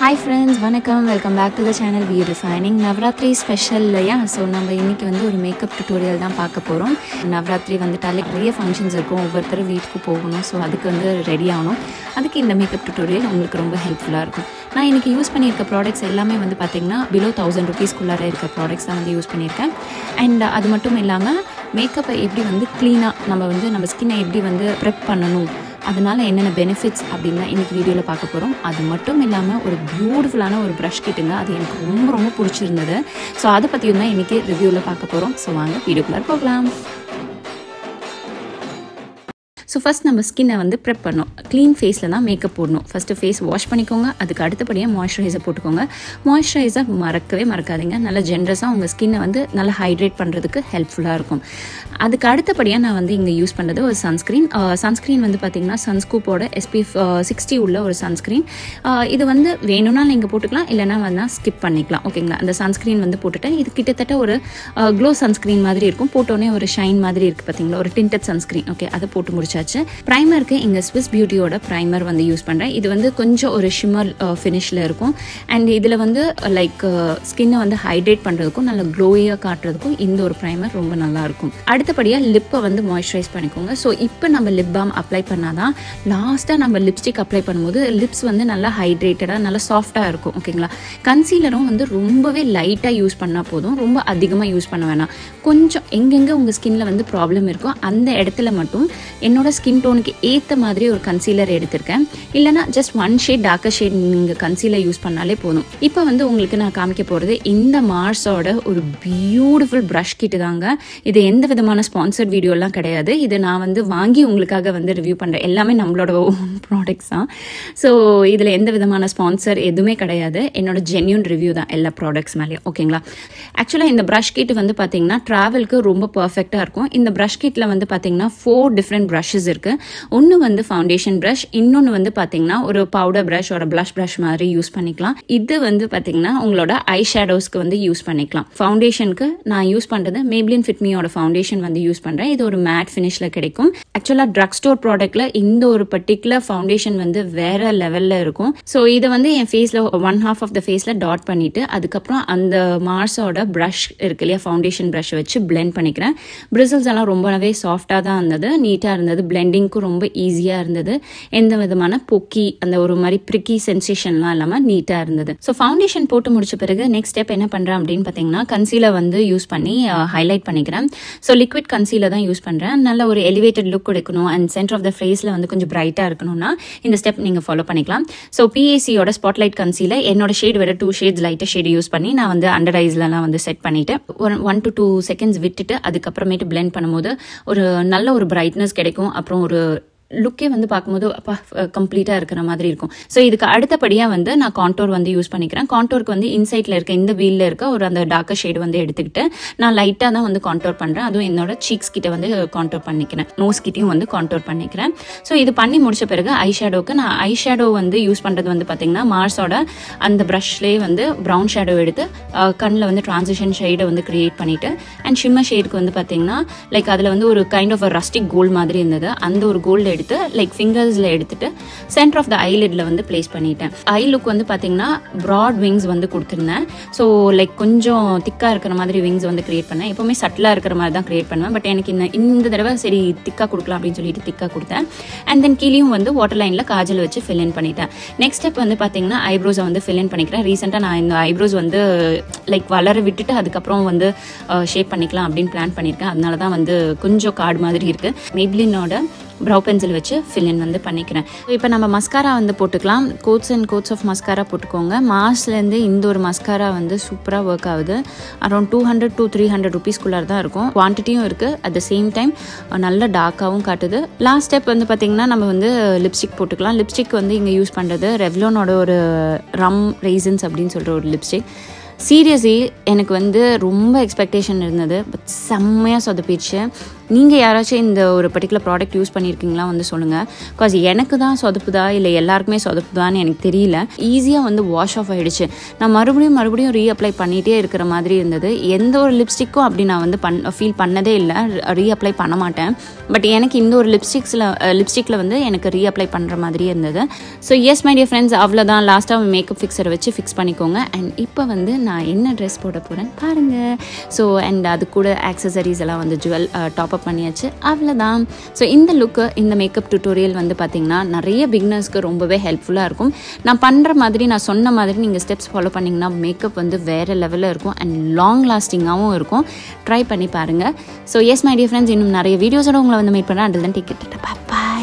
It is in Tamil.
Hi friends, vanakkam, welcome back to the channel We Refining. Navratri special இல்லையா? ஸோ நம்ம இன்றைக்கி வந்து ஒரு மேக்கப் டுட்டோரியல் தான் பார்க்க போகிறோம். நவராத்திரி வந்துட்டாலே நிறைய ஃபங்க்ஷன்ஸ் இருக்கும், ஒவ்வொருத்தர் வீட்டுக்கு போகணும். ஸோ அதுக்கு வந்து ரெடி ஆகணும். அதுக்கு இந்த மேக்கப் டுட்டோரியல் உங்களுக்கு ரொம்ப ஹெல்ப்ஃபுல்லாக இருக்கும். நான் இன்றைக்கி யூஸ் பண்ணியிருக்க ப்ராடக்ட்ஸ் எல்லாமே வந்து பார்த்திங்கன்னா பிலோ 1000 rupeesக்குள்ளார இருக்க ப்ராடக்ட்ஸ் தான் வந்து யூஸ் பண்ணியிருக்கேன். அண்ட் அது மட்டும் இல்லாமல் மேக்கப்பை எப்படி வந்து க்ளீனாக நம்ம ஸ்கின்னை எப்படி வந்து ப்ரெப் பண்ணணும், அதனால் என்னென்ன பெனிஃபிட்ஸ் அப்படின்னு தான் இன்றைக்கி வீடியோவில் பார்க்க போகிறோம். அது மட்டும் இல்லாமல் ஒரு பியூட்டிஃபுல்லான ஒரு ப்ரஷ் கிட்டுங்க, அது எனக்கு ரொம்ப ரொம்ப பிடிச்சிருந்தது. ஸோ அதை பற்றியும் தான் இன்றைக்கி ரிவ்யூவில் பார்க்க போகிறோம். ஸோ வாங்க வீடியோக்குள்ளே போகலாம். ஸோ ஃபஸ்ட் நம்ம ஸ்கின்னை வந்து ப்ரெப் பண்ணணும். க்ளீன் ஃபேஸில் தான் மேக்கப் போடணும். ஃபஸ்ட்டு ஃபேஸ் வாஷ் பண்ணிக்கோங்க, அதுக்கு அடுத்தபடியாக மாய்ஸ்சரைசர் போட்டுக்கோங்க. மாய்ஸ்சரைசர் மறக்கவே மறக்காதீங்க. நல்லா ஜென்ரஸாக உங்கள் ஸ்கின்னை வந்து நல்லா ஹைட்ரேட் பண்ணுறதுக்கு ஹெல்ப்ஃபுல்லாக இருக்கும். அதுக்கு அடுத்தபடியாக நான் வந்து இங்கே யூஸ் பண்ணுறது ஒரு சன்ஸ்க்ரீன் வந்து பார்த்திங்கன்னா சன்ஸ்கூப்போட SPF 60 உள்ள ஒரு சன்ஸ்க்ரீன். இது வந்து வேணும்னா நீங்கள் போட்டுக்கலாம், இல்லைனா வந்து ஸ்கிப் பண்ணிக்கலாம். ஓகேங்களா, அந்த சன்ஸ்க்ரீன் வந்து போட்டுட்டேன். இது கிட்டத்தட்ட ஒரு க்ளோ சன்ஸ்க்ரீன் மாதிரி இருக்கும். போட்டோன்னே ஒரு ஷைன் மாதிரி இருக்குது பார்த்தீங்களா, ஒரு டிண்டட் சன்ஸ்க்ரீன். ஓகே, அதை போட்டு முடிச்சாச்சு. ப்ரைமருக்கு இங்கே ஸ்விஸ் பியூட்டியோட ப்ரைமர் வந்து யூஸ் பண்ணுறேன். இது வந்து கொஞ்சம் ஒரு ஷிம்மர் ஃபினிஷில் இருக்கும். அண்ட் இதில் வந்து லைக் ஸ்கின்னை வந்து ஹைட்ரேட் பண்ணுறதுக்கும் நல்ல க்ளோயாக காட்டுறதுக்கும் இந்த ஒரு ப்ரைமர் ரொம்ப நல்லாயிருக்கும். அடுத்தபடியாக லிப்பை வந்து மாய்ஸ்சரைஸ் பண்ணிக்கோங்க. ஸோ இப்போ நம்ம லிப் பாம் அப்ளை பண்ணால் தான் லாஸ்ட்டாக நம்ம லிப்ஸ்டிக் அப்ளை பண்ணும்போது லிப்ஸ் வந்து நல்லா ஹைட்ரேட்டடாக நல்லா சாஃப்டாக இருக்கும். ஓகேங்களா, கன்சீலரும் வந்து ரொம்பவே லைட்டாக யூஸ் பண்ணால் போதும், ரொம்ப அதிகமாக யூஸ் பண்ண வேணாம். கொஞ்சம் எங்கெங்கே உங்கள் ஸ்கின்ல வந்து ப்ராப்ளம் இருக்கோ அந்த இடத்துல மட்டும் என்னோட ஸ்கின் டோனுக்கு ஏற்ற மாதிரி ஒரு கன்சீலர் எடுத்திருக்கேன். இல்லைனா ஜஸ்ட் 1 ஷேட் டார்க்கர் ஷேட் நீங்கள் கன்சீலர் யூஸ் பண்ணாலே போதும். இப்போ வந்து உங்களுக்கு நான் காமிக்க போகிறது இந்த மார்ஸோட ஒரு பியூட்டிஃபுல் ப்ரஷ் கிட்டு தாங்க. இது எந்த விதமான ஸ்பான்சர்ட் வீடியோலாம் கிடையாது. இது நான் வந்து வாங்கி உங்களுக்காக வந்து ரிவ்யூ பண்ணுறேன். எல்லாமே நம்மளோட ப்ராடக்ட்ஸ் தான். ஸோ இதில் எந்த விதமான ஸ்பான்சர் எதுவுமே கிடையாது. என்னோட ஜென்யூன் ரிவ்யூ தான் எல்லா ப்ராடக்ட்ஸ் மேலேயும். ஓகேங்களா, ஆக்சுவலாக இந்த ப்ரஷ் கிட் வந்து பார்த்தீங்கன்னா ட்ராவலுக்கு ரொம்ப பர்ஃபெக்டாக இருக்கும். இந்த ப்ரஷ் கிட்டில் வந்து பார்த்தீங்கன்னா 4 டிஃப்ரெண்ட் ப்ரஷஸ் இருக்குது. ஒன்று வந்து ஃபவுண்டேஷன் ப்ரஷ், இன்னொன்று வந்து பார்த்தீங்கன்னா ஒரு பவுடர் ப்ரஷ், ஒரு ப்ளஷ் ப்ரஷ் மாதிரி யூஸ் பண்ணிக்கலாம். இது வந்து பார்த்தீங்கன்னா உங்களோட ஐ ஷேடோஸ்க்கு வந்து யூஸ் பண்ணிக்கலாம். ஃபவுண்டேஷனுக்கு நான் யூஸ் பண்ணுறது Maybelline Fit Meயோட ஃபவுண்டேஷன் வந்து யூஸ் பண்ணுறேன். இது ஒரு மேட் ஃபினிஷில் கிடைக்கும். ஆக்சுவலாக ட்ரக் ஸ்டோர் ப்ராடக்ட்ல இந்த ஒரு பர்டிகுலர் ஃபவுண்டேஷன் வந்து வேற லெவலில் இருக்கும். ஸோ இதை வந்து என் ஃபேஸில் 1/2 ஆஃப் த ஃபேஸில் டாட் பண்ணிட்டு அதுக்கப்புறம் அந்த மார்ஸோட ப்ரஷ் இருக்கு இல்லையா, ஃபவுண்டேஷன் ப்ரஷ் வச்சு பிளெண்ட் பண்ணிக்கிறேன். பிரிசல்ஸ் எல்லாம் ரொம்பவே சாஃப்டாக தான் இருந்தது, நீட்டாக இருந்தது. பிளெண்டிங்க்கும் ரொம்ப ஈஸியாக இருந்தது. எந்த விதமான பொக்கி அந்த ஒரு மாதிரி ப்ரிக்கி சென்சேஷன்லாம் இல்லாமல் நீட்டாக இருந்தது. ஸோ ஃபவுண்டேஷன் போட்டு முடிச்ச பிறகு நெக்ஸ்ட் ஸ்டெப் என்ன பண்ணுறேன் அப்படின்னு பார்த்தீங்கன்னா கன்சீலர் வந்து யூஸ் பண்ணி ஹைலைட் பண்ணிக்கிறேன். ஸோ லிக்விட் கன்சீலர் தான் யூஸ் பண்ணுறேன். நல்ல ஒரு எலிவேட்டட் லுக் கொடுக்கணும் அண்ட் சென்டர் ஆஃப் த ஃபேஸில் வந்து கொஞ்சம் பிரைட்டாக இருக்கணும்னா இந்த ஸ்டெப் நீங்கள் ஃபாலோ பண்ணிக்கலாம். ஸோ PACயோட ஸ்பாட்லைட் கன்சீலர் என்னோட ஷேட் வேறு 2 ஷேட்ஸ் லைட்டாக ஷேட் யூஸ் பண்ணி நான் வந்து அண்டர் ஐஸ்லாம் வந்து செட் பண்ணிவிட்டு 1 to 2 செகண்ட்ஸ் விட்டுட்டு அதுக்கப்புறமேட்டு பிளெண்ட் பண்ணும்போது ஒரு நல்ல ஒரு பிரைட்னஸ் கிடைக்கும். அப்புறம் ஒரு லுக்கே வந்து பார்க்கும்போது அப்பா கம்ப்ளீட்டாக இருக்கிற மாதிரி இருக்கும். ஸோ இதுக்கு அடுத்தபடியாக வந்து நான் கான்டோர் வந்து யூஸ் பண்ணிக்கிறேன். கான்டோருக்கு வந்து இன்சைட்டில் இருக்க இந்த வீலில் இருக்க ஒரு அந்த டார்க்கர் ஷேடு வந்து எடுத்துக்கிட்டு நான் லைட்டாக தான் வந்து கான்டோர் பண்ணுறேன். அதுவும் என்னோட சீக்ஸ் கிட்ட வந்து கான்டோர் பண்ணிக்கிறேன், நோஸ் கிட்டையும் வந்து கான்டோர் பண்ணிக்கிறேன். ஸோ இது பண்ணி முடிச்ச பிறகு ஐஷேடோக்கு நான் ஐஷேடோ வந்து யூஸ் பண்ணுறது வந்து பார்த்தீங்கன்னா மார்ஸோட அந்த ப்ரஷ்லேயே வந்து ப்ரௌன் ஷேடோ எடுத்து கண்ணில் வந்து டிரான்சிஷன் ஷேடை வந்து கிரியேட் பண்ணிவிட்டு அண்ட் ஷிம்மர் ஷேடுக்கு வந்து பார்த்தீங்கன்னா லைக் அதில் வந்து ஒரு கைண்ட் ஆஃப் ரஸ்டிக் கோல்டு மாதிரி இருந்தது. அந்த ஒரு கோல்டு எடுத்து லைக் ஃபிங்கர்ஸ்ல எடுத்துட்டு சென்டர் ஆஃப் த ஐலிட்ல வந்து பிளேஸ் பண்ணிட்டேன். ஐ லுக் வந்து பாத்தீங்கன்னா ப்ராட் விங்ஸ் வந்து கொடுத்துருந்தேன். ஸோ லைக் கொஞ்சம் திக்கா இருக்கிற மாதிரி விங்ஸ் வந்து கிரியேட் பண்ணேன். எப்பவுமே சட்டிலா இருக்கிற மாதிரி தான் கிரியேட் பண்ணுவேன். பட் எனக்கு இந்த தடவை சரி திக்கா கொடுக்கலாம் அப்படின்னு சொல்லிட்டு திக்கா கொடுத்தேன். அண்ட் தென் கீழேயும் வந்து வாட்டர் லைன்ல காஜல் வச்சு ஃபில் இன் பண்ணிட்டேன். நெக்ஸ்ட் ஸ்டெப் வந்து பாத்தீங்கன்னா ஐப்ரோஸை வந்து ஃபில் இன் பண்ணிக்கிறேன். ரீசெண்டா நான் இந்த ஐப்ரோஸ் வந்து லைக் வளர விட்டுட்டு அதுக்கப்புறம் வந்து ஷேப் பண்ணிக்கலாம் அப்படின்னு பிளான் பண்ணியிருக்கேன். அதனால தான் வந்து கொஞ்சம் கார்டு மாதிரி இருக்கு. Maybellineோட ப்ரௌ பென்சில் வச்சு ஃபில் இன் வந்து பண்ணிக்கிறேன். இப்போ நம்ம மஸ்காரா வந்து போட்டுக்கலாம். Coats and coats of mascara போட்டுக்கோங்க. மார்ஸ்லேருந்து இந்த ஒரு மஸ்காரா வந்து சூப்பராக ஒர்க் ஆகுது. அரௌண்ட் 200 to 300 rupeesக்குள்ளார தான் இருக்கும். குவான்டிட்டியும் இருக்குது, அட் த சேம் டைம் நல்ல டார்க்காகவும் காட்டுது. லாஸ்ட் ஸ்டெப் வந்து பார்த்திங்கன்னா நம்ம வந்து லிப்ஸ்டிக் போட்டுக்கலாம். லிப்ஸ்டிக் வந்து இங்கே யூஸ் பண்ணுறது ரெவ்லானோட ஒரு ரம் ரெய்சன்ஸ் அப்படின்னு சொல்கிற ஒரு லிப்ஸ்டிக். சீரியஸ்லி எனக்கு வந்து ரொம்ப எக்ஸ்பெக்டேஷன் இருந்தது, பட் செம்மையாக சொதப்பிடுச்சு. நீங்கள் யாராச்சும் இந்த ஒரு பர்டிகுலர் ப்ராடக்ட் யூஸ் பண்ணியிருக்கீங்களா வந்து சொல்லுங்கள். பிகாஸ் எனக்கு தான் சொதப்புதா இல்லை எல்லாருக்குமே சொதப்புதான்னு எனக்கு தெரியல. ஈஸியாக வந்து வாஷ் ஆஃப் ஆகிடுச்சு. நான் மறுபடியும் ரீஅப்ளை பண்ணிகிட்டே இருக்கிற மாதிரி இருந்தது. எந்த ஒரு லிப்ஸ்டிக்கும் அப்படி நான் வந்து ஃபீல் பண்ணதே இல்லை. ரீஅப்ளை பண்ண மாட்டேன். பட் எனக்கு இந்த ஒரு லிப்ஸ்டிக்கில் வந்து எனக்கு ரீஅப்ளை பண்ணுற மாதிரியே இருந்தது. So yes my dear friends, அவ்வளோதான். லாஸ்ட்டாக மேக்கப் ஃபிக்ஸரை வச்சு ஃபிக்ஸ் பண்ணிக்கோங்க. அண்ட் இப்போ வந்து நான் என்ன ட்ரெஸ் போட போகிறேன் பாருங்கள். ஸோ அண்ட் அது கூட ஆக்சசரிஸ் எல்லாம் வந்து டாப்அப் பண்ணியாச்சு. அவ்வளோதான். ஸோ இந்த லுக்கு, இந்த மேக்கப் டியூட்டோரியல் வந்து பார்த்திங்கன்னா நிறைய பிகினர்ஸ்க்கு ரொம்பவே ஹெல்ப்ஃபுல்லாக இருக்கும். நான் பண்ணுற மாதிரி, நான் சொன்ன மாதிரி நீங்கள் ஸ்டெப்ஸ் ஃபாலோ பண்ணிங்கன்னா மேக்கப் வந்து வேறு லெவலில் இருக்கும் அண்ட் லாங் லாஸ்டிங்காகவும் இருக்கும். ட்ரை பண்ணி பாருங்கள். So yes my dear friends, இன்னும் நிறைய வீடியோஸோட உங்களை வந்து மீட் பண்ணுறேன். Until then take it, by.